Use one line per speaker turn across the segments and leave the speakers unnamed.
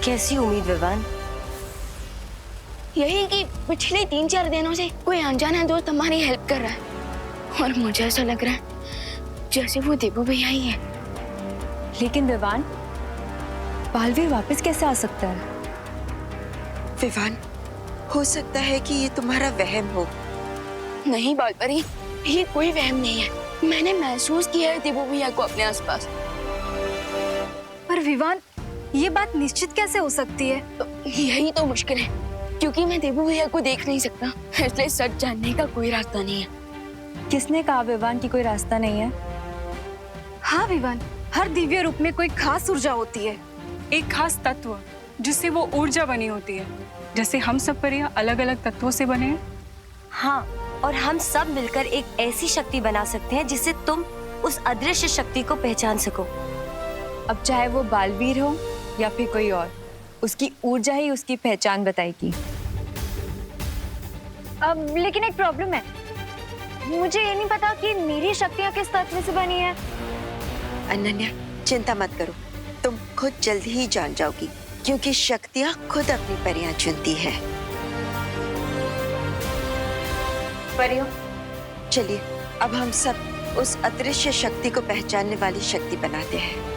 कैसी उम्मीद विवान?
यही कि पिछले 3-4 दिनों से कोई अनजाना दोस्त हमारी हेल्प कर रहा है और मुझे ऐसा लग रहा है जैसे वो देबू भैया ही है।
लेकिन विवान, बालवीर वापस कैसे आ सकता है?
विवान, हो सकता है कि ये तुम्हारा वहम हो।
नहीं बालपरी, ये कोई वहम नहीं है। मैंने महसूस किया है देबू भैया को अपने आसपास।
पर विवान, ये बात निश्चित कैसे हो सकती है?
यही तो मुश्किल है, क्योंकि मैं देबू भैया को देख नहीं सकता, इसलिए सच जानने का कोई रास्ता नहीं है।
किसने कहा विवान की कोई रास्ता नहीं है? हाँ विवान, हर दिव्य रूप में कोई खास ऊर्जा होती है,
एक खास तत्व जिससे वो ऊर्जा बनी होती है, जैसे हम सब परियां अलग अलग तत्वों से बने हैं।
हाँ, और हम सब मिलकर एक ऐसी शक्ति बना सकते हैं जिससे तुम उस अदृश्य शक्ति को पहचान सको।
अब चाहे वो बालवीर हो या फिर कोई और, उसकी ऊर्जा ही उसकी पहचान बताएगी। अब लेकिन एक प्रॉब्लम है, मुझे ये नहीं पता कि मेरी शक्तियाँ किस तत्व से बनी है।
अनन्या, चिंता मत करो, तुम खुद जल्दी ही जान जाओगी, क्योंकि शक्तियाँ खुद अपनी परियां चुनती है।
परियों,
चलिए अब हम सब उस अदृश्य शक्ति को पहचानने वाली शक्ति बनाते हैं।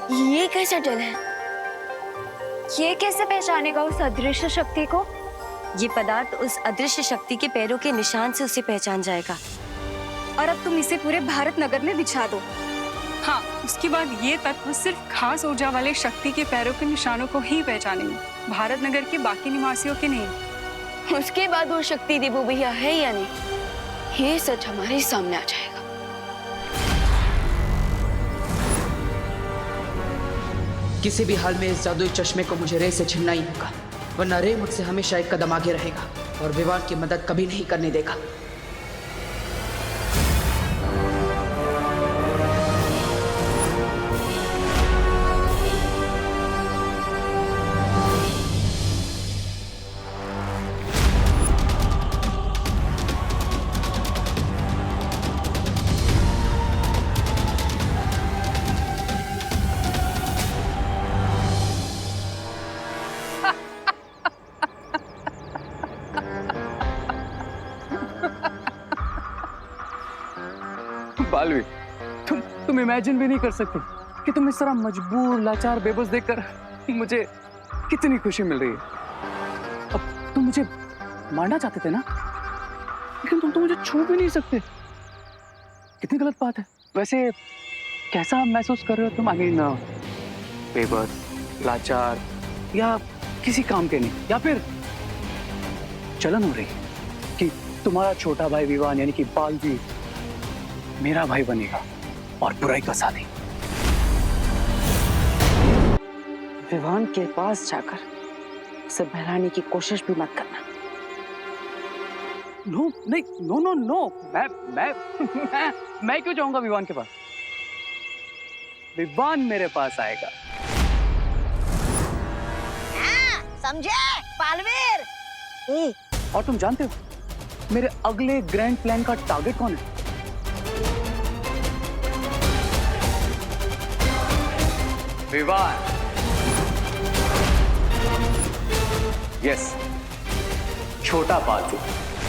ये कैसा जल है?
ये कैसे पहचानेगा उस अदृश्य शक्ति को?
ये पदार्थ उस अदृश्य शक्ति के पैरों के निशान से उसे पहचान जाएगा।
और अब तुम इसे पूरे भारत नगर में बिछा दो।
हाँ, उसके बाद ये तत्व सिर्फ खास ऊर्जा वाले शक्ति के पैरों के निशानों को ही पहचानेंगे, भारत नगर के बाकी निवासियों के नहीं।
उसके बाद वो शक्ति देबू भैया है या नहीं, ये सच हमारे सामने आ जाएगा।
किसी भी हाल में इस जादुई चश्मे को मुझे रे से छीनना ही होगा, वरना रे मुझसे हमेशा एक कदम आगे रहेगा और विवान की मदद कभी नहीं करने देगा।
बालवीर, तुम इमेजिन भी नहीं कर सकते कि तुम इस तरह मजबूर, लाचार, बेबस देखकर मुझे कितनी खुशी मिल रही है। अब तुम मुझे मारना चाहते थे ना, लेकिन तुम तो मुझे छू भी नहीं सकते। कितनी गलत बात है। वैसे कैसा महसूस कर रहे हो तुम? बेबस, लाचार, या किसी काम के नहीं, या फिर जलन हो रही कि तुम्हारा छोटा भाई विवान यानी कि बालवीर मेरा भाई बनेगा और बुराई का साथी।
विवान के पास जाकर उसे बहलाने की कोशिश भी मत करना।
नो, नहीं, नो नो नो, मैं क्यों जाऊंगा विवान के पास? विवान मेरे पास आएगा।
समझे बालवीर?
और तुम जानते हो मेरे अगले ग्रैंड प्लान का टारगेट कौन है? विवान। यस, छोटा बालवीर।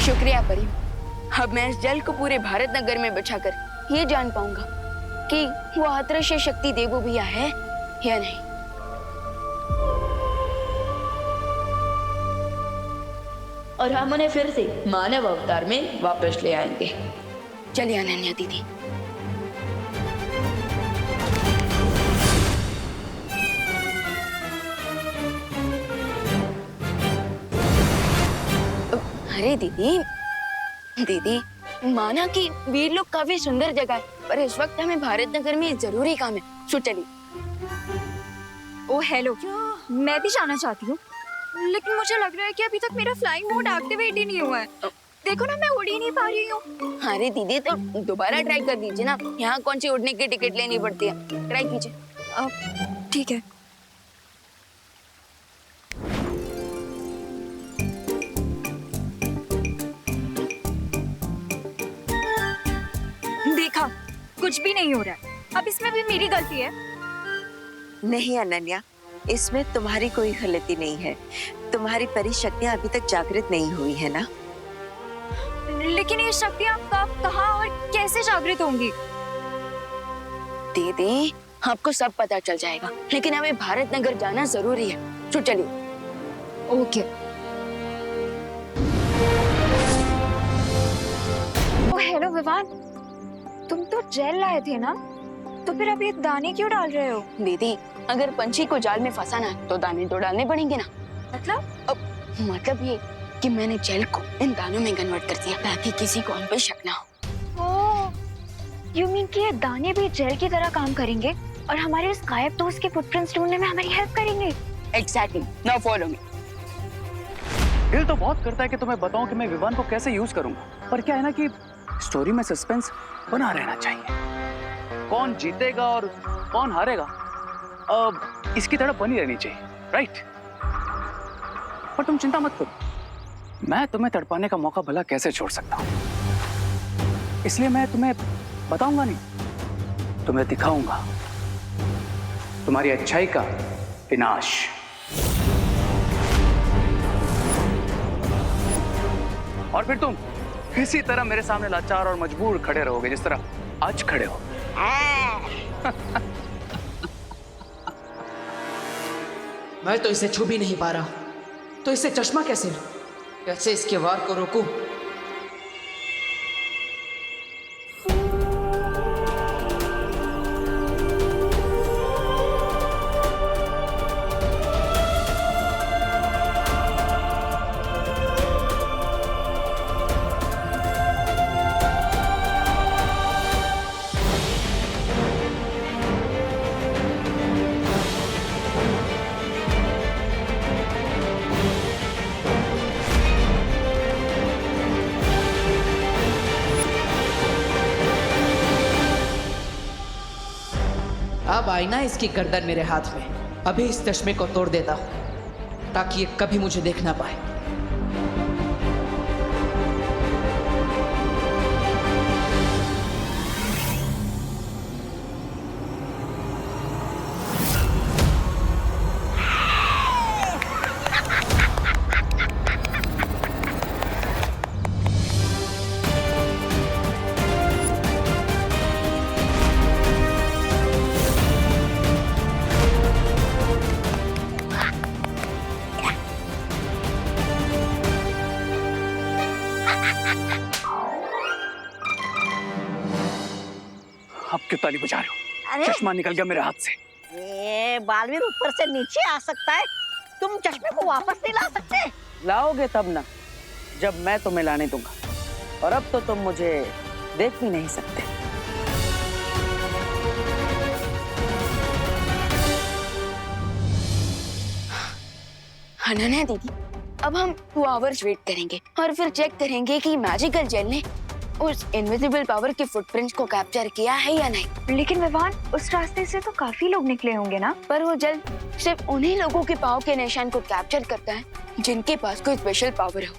शुक्रिया परी। अब मैं इस जल को पूरे भारत नगर में बिछाकर ये जान पाऊंगा कि वो अदृश्य शक्ति देबू भैया है या नहीं।
और हम उन्हें फिर से मानव अवतार में वापस ले आएंगे।
चलिए अनन्या दीदी। अरे दीदी, दीदी माना कि वीर लोग काफी सुंदर जगह है, पर इस वक्त हमें भारत नगर में एक जरूरी काम है। सो चलिए।
ओ हेलो, मैं भी जाना चाहती हूँ, लेकिन मुझे लग रहा है कि अभी तक मेरा फ्लाइंग मोड एक्टिवेट ही नहीं हुआ है। देखो ना, मैं उड़ ही नहीं पा रही हूँ।
अरे दीदी, तो दोबारा ट्राई कर दीजिए ना। यहाँ कौन सी उड़ने की टिकट लेनी पड़ती है, ट्राई कीजिए।
ठीक है। देखा, कुछ भी नहीं हो रहा है। अब इसमें भी मेरी गलती है।
नहीं अनन्या, इसमें तुम्हारी कोई गलती नहीं है। तुम्हारी परी शक्तियाँ अभी तक जागृत नहीं हुई है ना।
लेकिन ये शक्तियाँ कब, कहाँ और कैसे जागृत होंगी?
दीदी आपको सब पता चल जाएगा, लेकिन हमें भारत नगर जाना जरूरी है। तो चलिए।
ओके। ओ हेलो विवान, तुम तो जेल लाए थे ना, तो फिर अब ये दाने क्यों डाल रहे हो?
दीदी अगर पंछी को जाल में फंसाना है तो दाने तो डालने पड़ेंगे ना। मतलब ये कि मैंने जेल को इन दानों में कन्वर्ट कर दिया ताकि किसी को हम पे शक ना हो।
ओह, यू मीन कि ये दाने भी जेल की तरह काम करेंगे और हमारे उस गायब दोस्त के फुटप्रिंट्स ढूंढने में हमारी हेल्प करेंगे?
Exactly, now follow me.
दिल तो बहुत करता है कि तुम्हें बताऊं कि मैं विवान को कैसे यूज करूंगा, पर क्या है ना कि स्टोरी में सस्पेंस बना रहना चाहिए। कौन जीतेगा और कौन हारेगा, अब इसकी तड़प बनी रहनी चाहिए, राइट? पर तुम चिंता मत करो, मैं तुम्हें तड़पाने का मौका भला कैसे छोड़ सकता हूं। इसलिए मैं तुम्हें बताऊंगा नहीं, तुम्हें दिखाऊंगा तुम्हारी अच्छाई का विनाश। और फिर तुम इसी तरह मेरे सामने लाचार और मजबूर खड़े रहोगे जिस तरह आज खड़े हो।
मैं तो इसे छू भी नहीं पा रहा, तो इसे चश्मा कैसे लूं? कैसे इसके वार को रोकूं? अब आई ना इसकी गर्दन मेरे हाथ में। अभी इस चश्मे को तोड़ देता हूं ताकि ये कभी मुझे देख ना पाए।
अब क्यों ताली बजा रहे हो? चश्मा निकल गया मेरे हाथ से।
ये बालवीर ऊपर से नीचे आ सकता है, तुम चश्मे को वापस नहीं ला सकते?
लाओगे तब ना, जब मैं तुम्हें लाने दूंगा, और अब तो तुम मुझे देख भी नहीं सकते।
अनन्या दीदी, अब हम 2 आवर्स वेट करेंगे और फिर चेक करेंगे कि मैजिकल जेल ने उस इनविजिबल पावर के फुटप्रिंट्स को कैप्चर किया है या नहीं।
लेकिन विवान, उस रास्ते से तो काफी लोग निकले होंगे ना?
पर वो जेल सिर्फ उन्हीं लोगों के पाँव के निशान को कैप्चर करता है जिनके पास कोई स्पेशल पावर हो।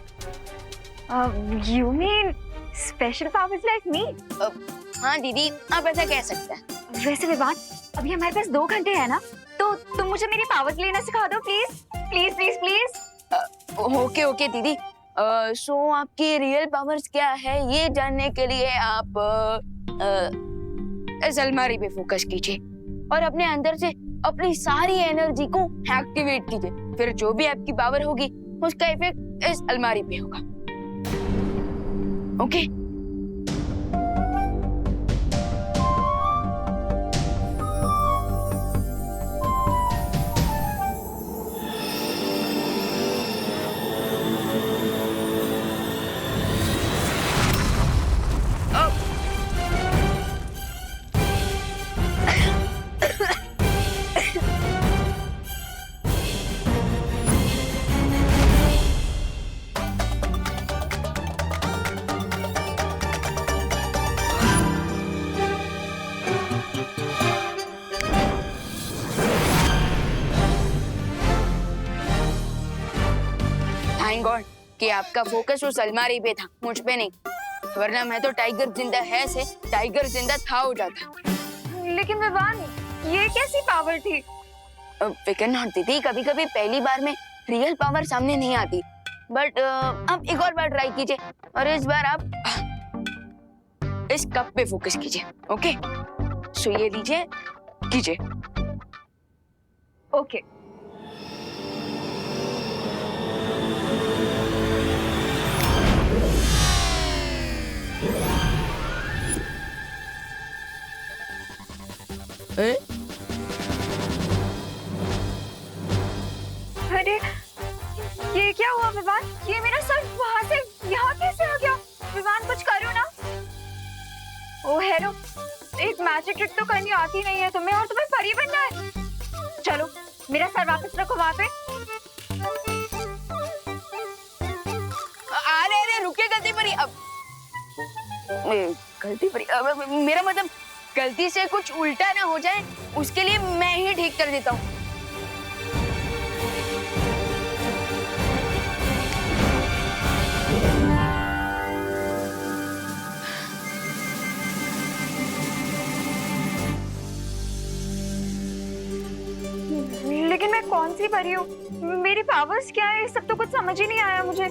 You mean special powers like me?
हाँ दीदी, आप ऐसा कह सकते हैं।
वैसे विवान, अभी हमारे पास 2 घंटे है ना, तो तुम मुझे मेरी पावर्स लेना सिखा दो please please please please.
Okay okay दीदी। सो आपकी रियल पावर्स क्या है ये जानने के लिए आप इस अलमारी पे फोकस कीजिए और अपने अंदर से अपनी सारी एनर्जी को एक्टिवेट कीजिए। फिर जो भी आपकी पावर होगी उसका इफेक्ट इस अलमारी पे होगा। ओके? कि आपका फोकस उस अलमारी पे था, मुझ पे नहीं, वरना मैं तो टाइगर जिंदा है से टाइगर जिंदा था हो जाता।
लेकिन विवान, ये कैसी पावर थी?
फिकर नॉट दीदी, कभी कभी पहली बार में रियल पावर सामने नहीं आती, बट आप एक और बार ट्राई कीजिए और इस बार आप इस कप पे फोकस कीजिए। ओके, सो ये लीजिए, कीजिए।
ओके। अरे ये क्या हुआ विवान? ये मेरा सर वहां से यहाँ कैसे आ गया? विवान कुछ करो ना। ओ हेलो, एक मैजिक ट्रिक तो करनी आती नहीं है तुम्हें और तुम्हें परी बनना है। चलो मेरा सर वापस रखो वहां पे।
अरे अरे रुकिए, गलती परी। अब गलती परी, अब मेरा मतलब गलती से कुछ उल्टा ना हो जाए, उसके लिए मैं ही ठीक कर देता हूँ।
लेकिन मैं कौन सी परी हूँ? मेरी पावर्स क्या है? सब तो कुछ समझ ही नहीं आया मुझे।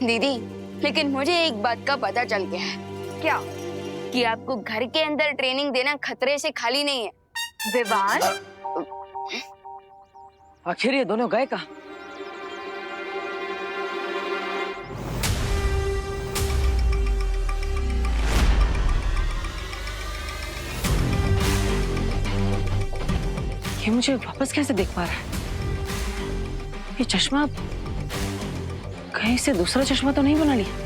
दीदी, लेकिन मुझे एक बात का पता चल गया है।
क्या?
कि आपको घर के अंदर ट्रेनिंग देना खतरे से खाली नहीं है।
विवान,
आखिर ये दोनों गए कहाँ? ये मुझे वापस कैसे देख पा रहा है? ये चश्मा कहीं से दूसरा चश्मा तो नहीं बना लिया?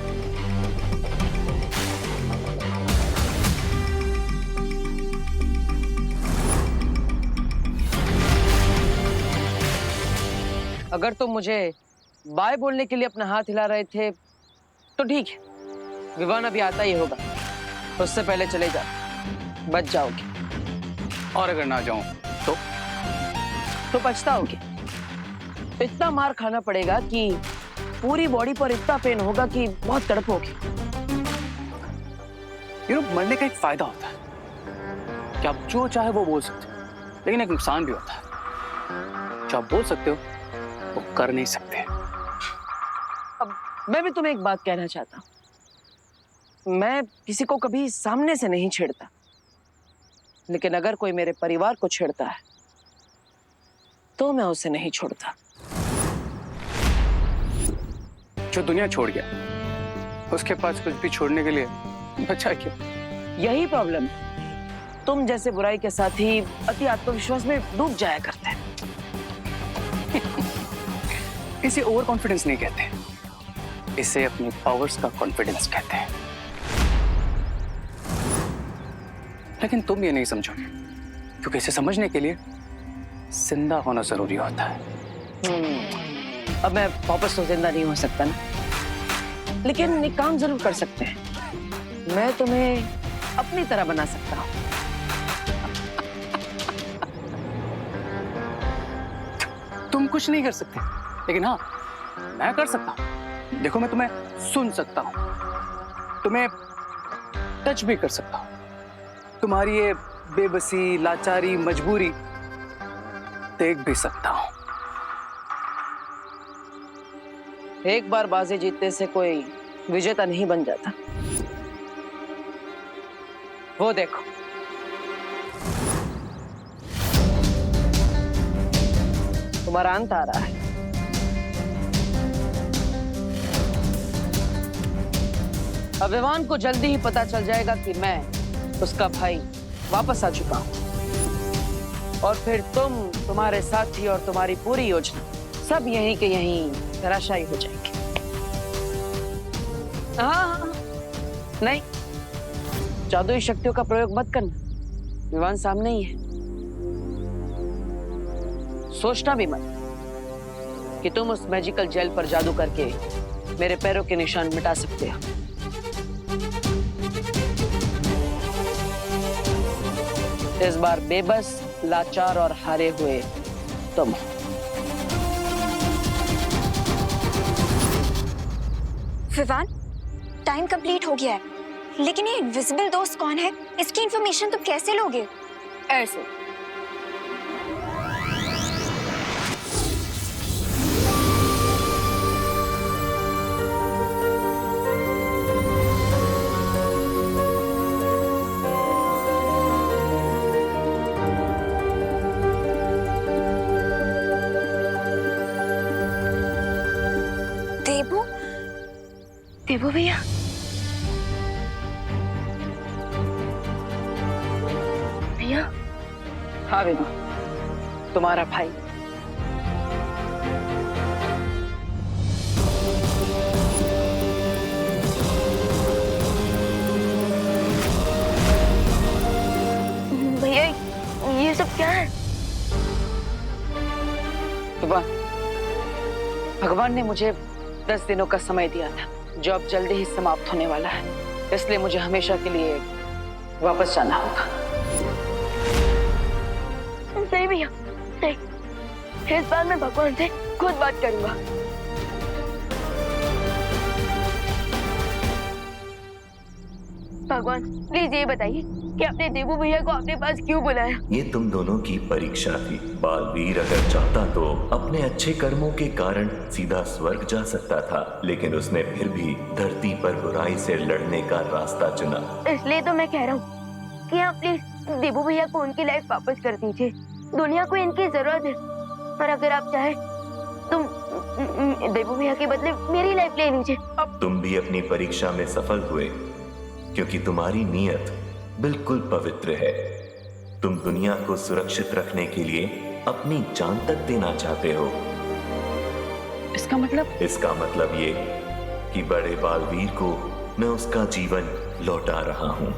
अगर तुम मुझे बाय बोलने के लिए अपना हाथ हिला रहे थे तो ठीक है, विवान अभी आता ही होगा, उससे पहले चले जाओ, बच जाओगे।
और अगर ना जाऊं
तो पछताओगे। इतना मार खाना पड़ेगा कि पूरी बॉडी पर इतना पेन होगा कि बहुत तड़पोगे।
मरने का एक फायदा होता है कि आप जो चाहे वो बोल सकते हो, लेकिन एक नुकसान भी होता है। जो आप बोल सकते हो वो कर नहीं सकते।
अब मैं भी तुम्हें एक बात कहना चाहता हूं। मैं किसी को कभी सामने से नहीं छेड़ता, लेकिन अगर कोई मेरे परिवार को छेड़ता है तो मैं उसे नहीं छोड़ता।
जो दुनिया छोड़ गया उसके पास कुछ भी छोड़ने के लिए बचा क्या?
यही प्रॉब्लम है। तुम जैसे बुराई के साथ ही अति आत्मविश्वास में डूब जाया करते हैं।
इसे ओवर कॉन्फिडेंस नहीं कहते, इसे अपनी पावर्स का कॉन्फिडेंस कहते हैं। लेकिन तुम ये नहीं समझोगे, क्योंकि इसे समझने के लिए जिंदा होना जरूरी होता है।
अब मैं वापस तो जिंदा नहीं हो सकता ना, लेकिन एक काम जरूर कर सकते हैं। मैं तुम्हें अपनी तरह बना सकता हूँ।
तुम कुछ नहीं कर सकते, लेकिन हाँ मैं कर सकता हूँ। देखो, मैं तुम्हें सुन सकता हूँ, तुम्हें टच भी कर सकता हूँ, तुम्हारी ये बेबसी, लाचारी, मजबूरी देख भी सकता हूँ।
एक बार बाजी जीतने से कोई विजेता नहीं बन जाता। वो देखो, तुम्हारा अंत आ रहा है। अब विवान को जल्दी ही पता चल जाएगा कि मैं उसका भाई वापस आ चुका हूं, और फिर तुम, तुम्हारे साथी और तुम्हारी पूरी योजना सब यहीं के यहीं धराशायी हो जाएंगे। हाँ, नहीं, जादुई शक्तियों का प्रयोग मत करना। विवान सामने ही है। सोचना भी मत कि तुम उस मैजिकल जेल पर जादू करके मेरे पैरों के निशान मिटा सकते हो। इस बार बेबस, लाचार और हारे हुए तुम।
विवान, टाइम कंप्लीट हो गया है, लेकिन ये इनविजिबल दोस्त कौन है? इसकी इंफॉर्मेशन तुम कैसे लोगे?
ऐसे
देबू,
देबू भैया, भैया।
हाँ विभा, तुम्हारा भाई।
भैया ये सब क्या है?
विभा, भगवान ने मुझे 10 दिनों का समय दिया था, जो अब जल्दी ही समाप्त होने वाला है, इसलिए मुझे हमेशा के लिए वापस जाना होगा।
नहीं भैया, नहीं, इस बार मैं भगवान से खुद बात करूंगा। भगवान प्लीज ये बताइए कि आपने देबू भैया को अपने पास क्यों बुलाया?
ये तुम दोनों की परीक्षा थी। बालवीर अगर चाहता तो अपने अच्छे कर्मों के कारण सीधा स्वर्ग जा सकता था, लेकिन उसने फिर भी धरती पर बुराई से लड़ने का रास्ता चुना।
इसलिए तो मैं कह रहा हूँ कि आप प्लीज देबू भैया को उनकी लाइफ वापस कर दीजिए। दुनिया को इनकी जरूरत है, और अगर आप चाहे तुम देबू भैया के बदले मेरी लाइफ ले लीजिए।
अब तुम भी अपनी परीक्षा में सफल हुए, क्योंकि तुम्हारी नीयत बिल्कुल पवित्र है। तुम दुनिया को सुरक्षित रखने के लिए अपनी जान तक देना चाहते हो।
इसका मतलब
ये कि बड़े बालवीर को मैं उसका जीवन लौटा रहा हूं।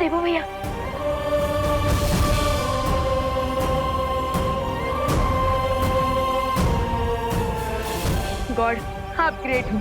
देबू भैया, गॉड आप ग्रेट हो।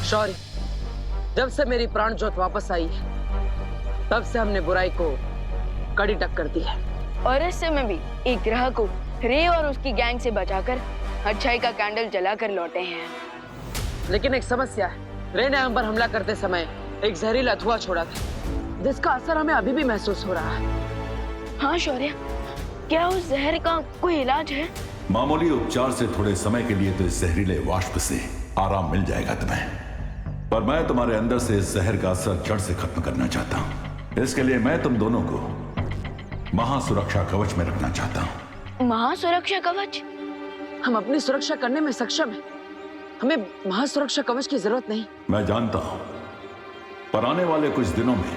शौर्य, जब से मेरी प्राण ज्योत वापस आई है, तब से हमने बुराई को कड़ी टक्कर दी है।
और इस समय भी एक ग्रह को रे और उसकी गैंग से बचाकर अच्छाई का कैंडल जलाकर लौटे हैं।
लेकिन एक समस्या है, रे ने हम पर हमला करते समय एक जहरीला धुआं छोड़ा था, जिसका असर हमें अभी भी महसूस हो रहा है।
हाँ शौर्य, क्या उस जहर का कोई इलाज है?
मामूली उपचार से थोड़े समय के लिए तो इस जहरीले वाष्प से आराम मिल जाएगा तुम्हें, पर मैं तुम्हारे अंदर से इस जहर का असर जड़ से खत्म करना चाहता हूँ। इसके लिए मैं तुम दोनों को महासुरक्षा कवच में रखना चाहता हूँ।
महासुरक्षा कवच?
हम अपनी सुरक्षा करने में सक्षम हैं, हमें महासुरक्षा कवच की जरूरत नहीं।
मैं जानता हूँ, पर आने वाले कुछ दिनों में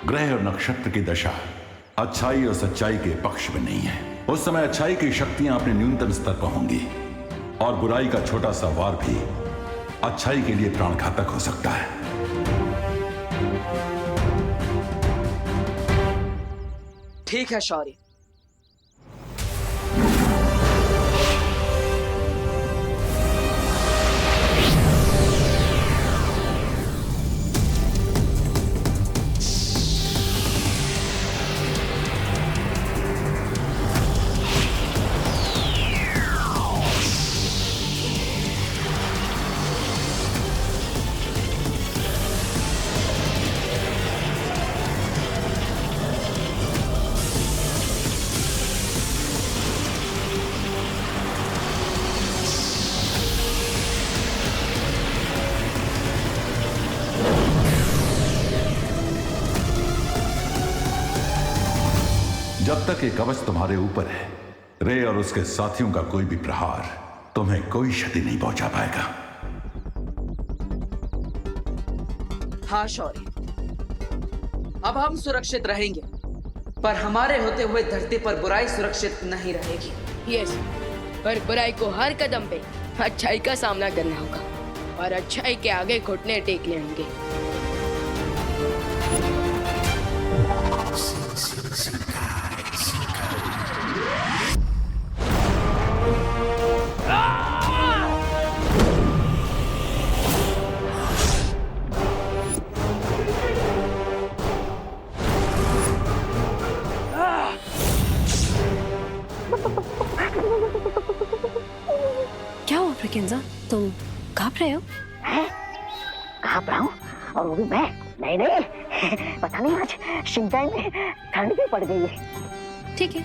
ग्रह और नक्षत्र की दशा अच्छाई और सच्चाई के पक्ष में नहीं है। उस समय अच्छाई की शक्तियां अपने न्यूनतम स्तर पर होंगी और बुराई का छोटा सा वार भी अच्छाई के लिए प्राण घातक हो सकता है।
ठीक है शौर्य।
जब तक ये कवच तुम्हारे ऊपर है, रे और उसके साथियों का कोई भी प्रहार तुम्हें कोई क्षति नहीं पहुंचा पाएगा।
हाँ शौर्य, अब हम सुरक्षित रहेंगे, पर हमारे होते हुए धरती पर बुराई सुरक्षित नहीं रहेगी।
यस, पर बुराई को हर कदम पे अच्छाई का सामना करना होगा और अच्छाई के आगे घुटने टेकने होंगे।
क्या हुआ फ्रिकेंजा, तुम कांप रहे हो?
कांप रहा हूँ और वो भी मैं? नहीं पता नहीं, आज शिंटाई में ठंड भी पड़ गई है।
ठीक है,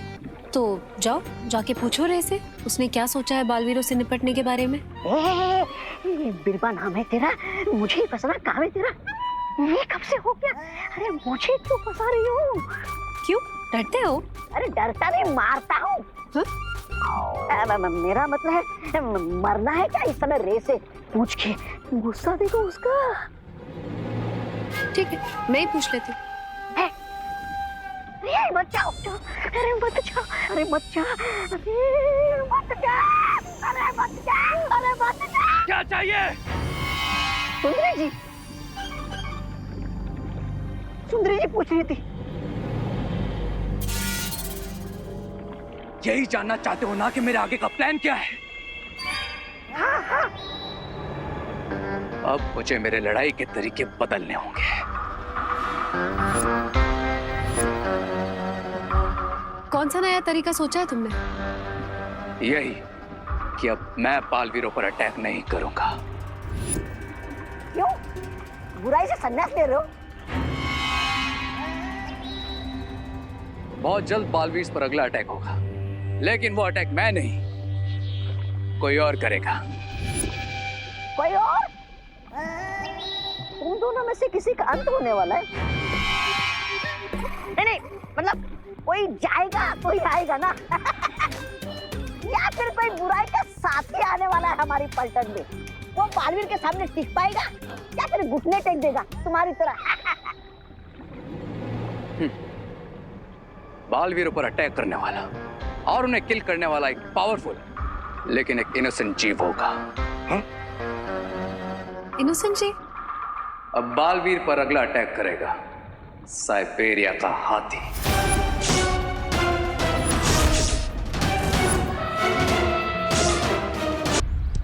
तो जाओ जाके पूछो रे से, उसने क्या सोचा है बालवीरों से निपटने के बारे में।
बिरबा नाम है तेरा, मुझे ही फंसना काम है तेरा। ये कब से हो गया? अरे मुझे क्यों फंसा रही हो?
क्यों डरते हो?
अरे डरता नहीं, मारता हूँ। मेरा मतलब है मरना है क्या इस समय? रे से पूछ के गुस्सा देखो उसका।
ठीक है, मैं ही पूछ लेती हूँ।
अरे मत जाओ, अरे मत जाओ, अरे मत जाओ, अरे मत जाओ, अरे मत जाओ, अरे मत जाओ।
क्या चाहिए?
सुंदरी जी, सुंदरी जी पूछ रही थी।
यही जानना चाहते हो ना कि मेरे आगे का प्लान क्या है?
हाँ।
अब मुझे मेरे लड़ाई के तरीके बदलने होंगे।
कौन सा नया तरीका सोचा है तुमने?
यही कि अब मैं बालवीरों पर अटैक नहीं करूंगा।
क्यों? बुराई से संन्यास ले रहे हो?
बहुत जल्द बालवीर पर अगला अटैक होगा, लेकिन वो अटैक मैं नहीं, कोई और करेगा।
कोई और? तुम दोनों में से किसी का अंत होने वाला है। नहीं, मतलब कोई जाएगा कोई आएगा ना। या फिर कोई बुराई का साथी आने वाला है हमारी पलटन में। वो बालवीर के सामने टिक पाएगा या फिर घुटने टेक देगा तुम्हारी तरह।
बालवीरों पर अटैक करने वाला और उन्हें किल करने वाला एक पावरफुल लेकिन एक इनोसेंट जीव होगा।
इनोसेंट जीव?
अब बालवीर पर अगला अटैक करेगा साइबेरिया का हाथी।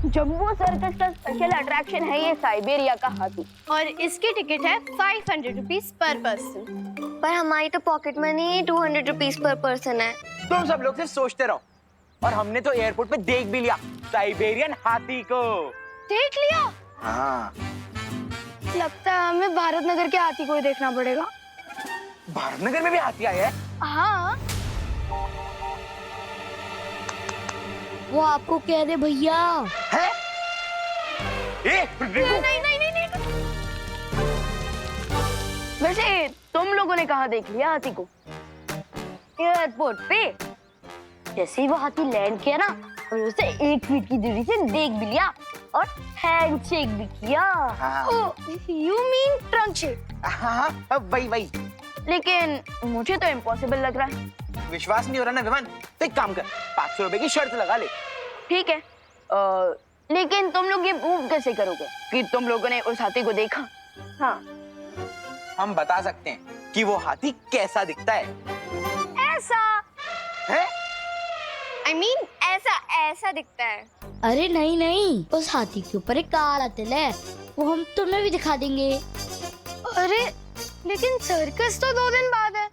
जम्बो सर्कस का स्पेशल अट्रैक्शन है ये साइबेरिया का हाथी,
और इसकी टिकट है 500 रुपीज पर पर्सन।
पर हमारी तो pocket money 200 rupees per person है।
तुम सब लोग सिर्फ सोचते रहो, और हमने तो एयरपोर्ट पे देख भी लिया साइबेरियन हाथी को।
देख लिया?
हाँ।
लगता है हमें भारत नगर के हाथी को ही देखना पड़ेगा।
भारत नगर में भी हाथी आया है?
हाँ।
वो आपको कह दे भैया।
है?
नहीं।
वैसे तुम लोगों ने कहाँ देख लिया हाथी को? एयरपोर्ट पे। जैसे ही वो हाथी लैंड किया ना, हमने उसे 1 फीट की दूरी से देख भी लिया और हैंडशेक भी किया।
You mean trunk shake?
हाँ, वही।
लेकिन मुझे तो इम्पॉसिबल लग रहा है।
विश्वास नहीं हो रहा ना विमान, तो एक काम कर, 500 रुपए की शर्त लगा ले।
ठीक है, लेकिन तुम लोग ये प्रूव कैसे करोगे कि तुम लोगों ने उस हाथी को देखा?
हाँ, हम बता सकते हैं कि वो हाथी कैसा दिखता है।
ऐसा
है?
I mean, ऐसा ऐसा दिखता है।
अरे नहीं नहीं, उस हाथी के ऊपर एक काला तिल है, वो हम तुम्हें भी दिखा देंगे।
अरे लेकिन सर्कस तो 2 दिन बाद है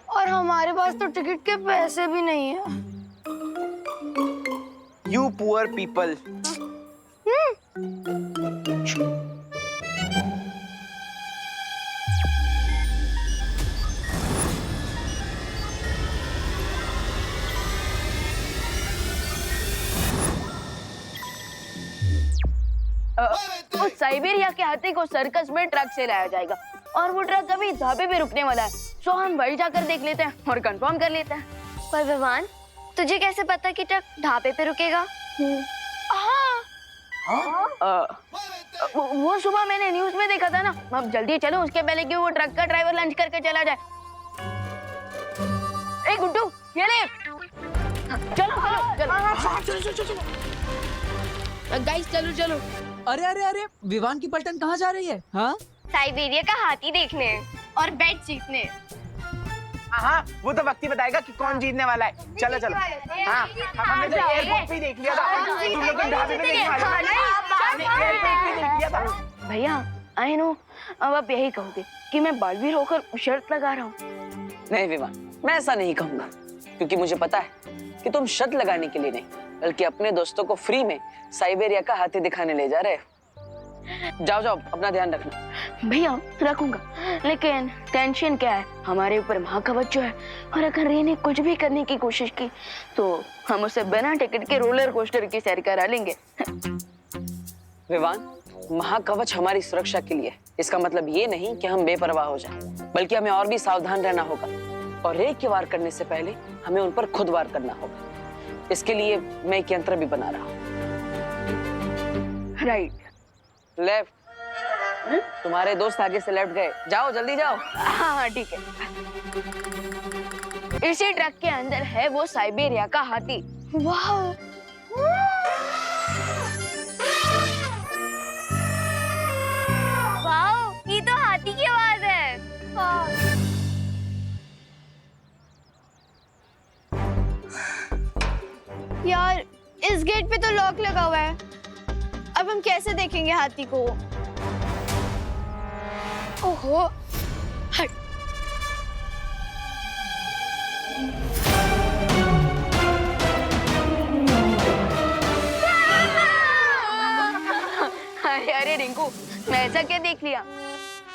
और हमारे पास तो टिकट के पैसे भी नहीं है।
You poor people.
उस साइबेरिया के हाथी को सर्कस में ट्रक से लाया जाएगा और वो ट्रक अभी ढाबे पे रुकने वाला है। सो हम वही जाकर देख लेते हैं और कंफर्म कर लेते हैं।
पर विवान, तुझे कैसे पता कि ट्रक ढाबे पे रुकेगा?
वो सुबह मैंने न्यूज में देखा था ना। अब जल्दी चलो, उसके पहले कि वो ट्रक का ड्राइवर लंच करके चला जाए। ए गुड्डू, ये ले। चलो चलो चलो।
गाइस चलो चलो। अरे अरे अरे, विवान की पलटन कहाँ जा रही है? हाँ,
साइबेरिया का हाथी देखने और बेट जीतने।
हाँ, वो तो वक्त ही बताएगा कि कौन जीतने वाला है। चलो चलो। हाँ, हमने तो एयरपोर्ट पे देख लिया था। तुम लोग तो ढाबे पे देखने वाले थे। एयरपोर्ट पे देख लिया था।
भैया, आई नो, अब आप यही कहोगे कि मैं बालवीर होकर शर्त लगा रहा हूँ।
नहीं विवान, मैं ऐसा नहीं कहूंगा, क्योंकि मुझे पता है कि तुम शर्त लगाने के लिए नहीं, बल्कि अपने दोस्तों को फ्री में साइबेरिया का हाथी दिखाने ले जा रहे हो। जाओ जाओ, अपना ध्यान रखना।
भैया रखूंगा, लेकिन टेंशन क्या है, हमारे ऊपर महाकवच जो है, और अगर रे ने कुछ भी करने की कोशिश की तो हम उसे बिना टिकट के रोलर कोस्टर की सैर करा लेंगे।
विवान, महाकवच हमारी सुरक्षा के लिए, इसका मतलब ये नहीं कि हम बेपरवाह हो जाएं, बल्कि हमें और भी सावधान रहना होगा और रे के वार करने से पहले हमें उन पर खुद वार करना होगा। इसके लिए मैं एक यंत्र भी बना रहा हूँ।
Right,
left. तुम्हारे दोस्त आगे से लेफ्ट गए, जाओ जल्दी जाओ।
हाँ ठीक है। इसी ट्रक के अंदर है वो साइबेरिया का हाथी।
वाह, वाह, ये तो हाथी की आवाज है। यार, इस गेट पे तो लॉक लगा हुआ है। अब हम कैसे देखेंगे हाथी को? ओहो, हट।
अरे अरे रिंकू, मैं ऐसा क्या देख लिया?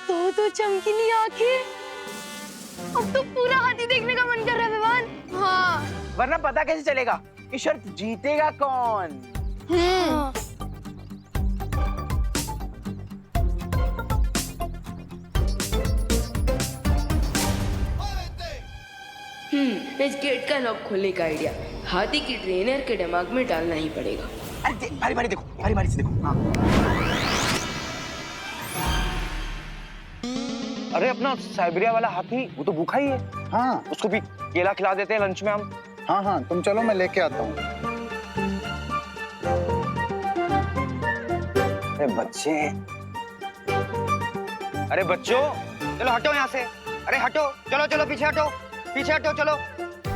तो चमकीली आंखें। अब तो पूरा हाथी देखने का मन कर रहा है विवान। हाँ,
वरना पता कैसे चलेगा कि शर्त जीतेगा कौन?
इस गेट का लॉक खोलने का आइडिया हाथी की ट्रेनर के दिमाग में डालना ही पड़ेगा।
अरे भारी भारी देखो, भारी भारी से देखो। हाँ। अरे अपना साइबेरिया वाला हाथी, वो तो भूखा ही है।
हाँ,
उसको भी केला खिला देते हैं लंच में हम।
हाँ हाँ, तुम चलो, मैं लेके आता हूँ।
अरे बच्चे, अरे बच्चों, चलो हटो यहाँ से। अरे हटो, चलो चलो पीछे हटो, पीछे हटो। चलो,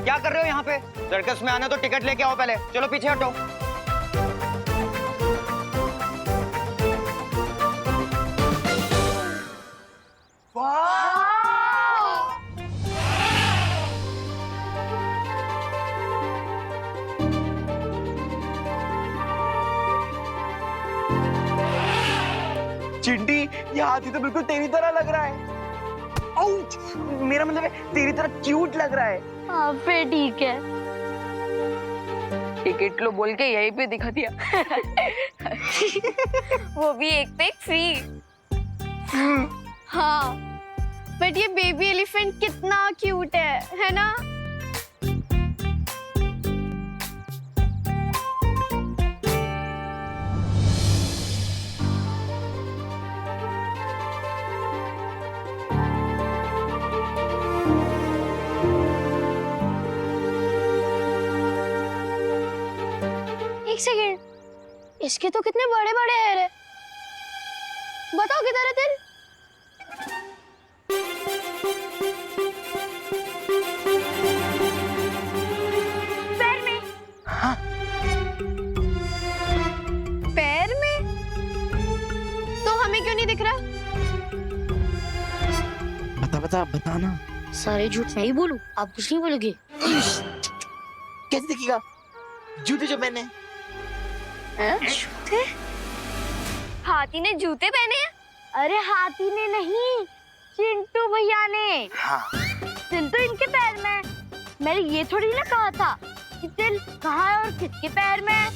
क्या कर रहे हो यहाँ पे? सर्कस में आना तो टिकट लेके आओ पहले। चलो पीछे हटो। चिंटी, ये हाथी तो बिल्कुल तेरी तरह लग रहा है। आउच! मेरा मतलब है तेरी तरह क्यूट लग रहा है।
हाँ, फिर ठीक है।
टिकट लो बोल के यहीं पे दिखा दिया।
वो भी एक पे एक फ्री। हाँ, बट ये बेबी एलिफेंट कितना क्यूट है ना? एक सेकेंड, इसके तो कितने बड़े बड़े हेयर है। बताओ किधर है दिल?
बता बताना।
सारे झूठ मैं ही बोलूं, आप कुछ नहीं बोलोगे?
कैसे दिखेगा जूते जो पहने?
जूते? हाथी ने जूते पहने हैं? अरे हाथी ने नहीं, चिंटू भैया ने।
हाँ।
तिल तो इनके पैर में है। मैंने ये थोड़ी ना कहा था कि तिल कहाँ है और किसके पैर में है।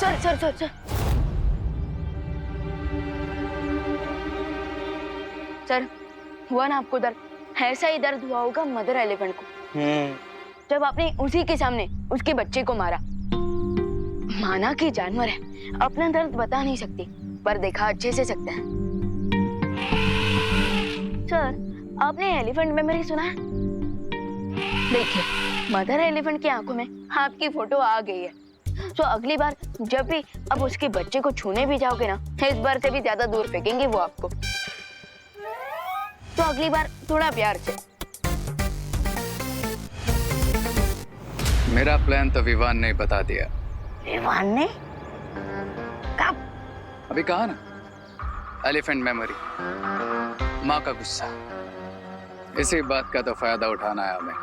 सर सर हुआ ना आपको दर्द? ऐसा ही दर्द हुआ होगा मदर एलिफेंट को जब आपने उसी के सामने उसके बच्चे को मारा। माना कि जानवर है, अपना दर्द बता नहीं सकती, पर देखा अच्छे से सकता है। सर आपने एलिफेंट मेमोरी सुना है? देखिए मदर एलिफेंट की आंखों में आपकी फोटो आ गई है, तो अगली बार जब भी अब उसके बच्चे को छूने भी जाओगे ना, इस बार से भी ज्यादा दूर फेंकेंगे वो आपको। तो अगली बार थोड़ा प्यार से।
मेरा प्लान तो विवान ने बता दिया।
विवान ने? कब?
अभी कहा ना, एलिफेंट मेमोरी, माँ का गुस्सा, इसी बात का तो फायदा उठाना है हमें।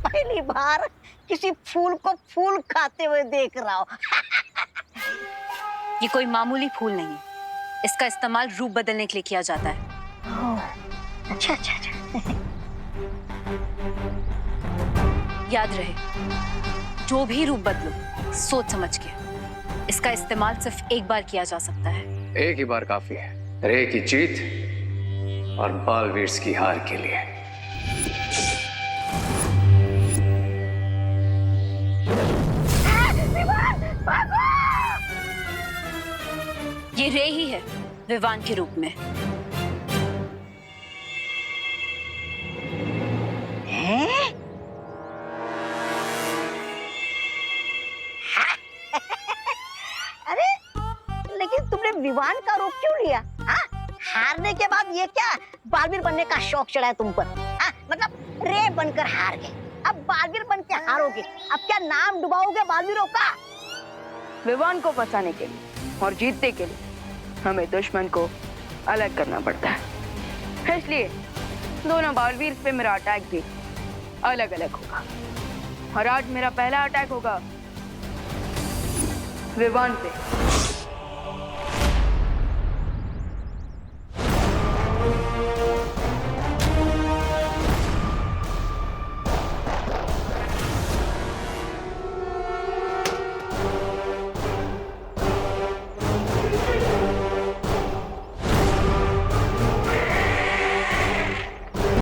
पहली बार किसी फूल को फूल खाते हुए देख रहा हूँ।
ये कोई मामूली फूल नहीं है, इसका इस्तेमाल रूप बदलने के लिए किया जाता है।
अच्छा अच्छा अच्छा।
याद रहे, जो भी रूप बदलो सोच समझ के। इसका इस्तेमाल सिर्फ एक बार किया जा सकता है।
एक ही बार काफी है, रे की जीत और बालवीर की हार के लिए।
ये रे ही है विवान के रूप में।
हैं? अरे लेकिन तुमने विवान का रूप क्यों लिया? हारने के बाद ये क्या बालवीर बनने का शौक चढ़ा है तुम पर? मतलब रे बनकर हार गए, अब बालवीर बन के हारोगे। अब क्या नाम डुबाओगे बालवीरों का?
विवान को फंसाने के लिए और जीतने के लिए हमें दुश्मन को अलग करना पड़ता है, इसलिए दोनों बालवीर पे मेरा अटैक भी अलग अलग होगा। और आज मेरा पहला अटैक होगा विवान पे।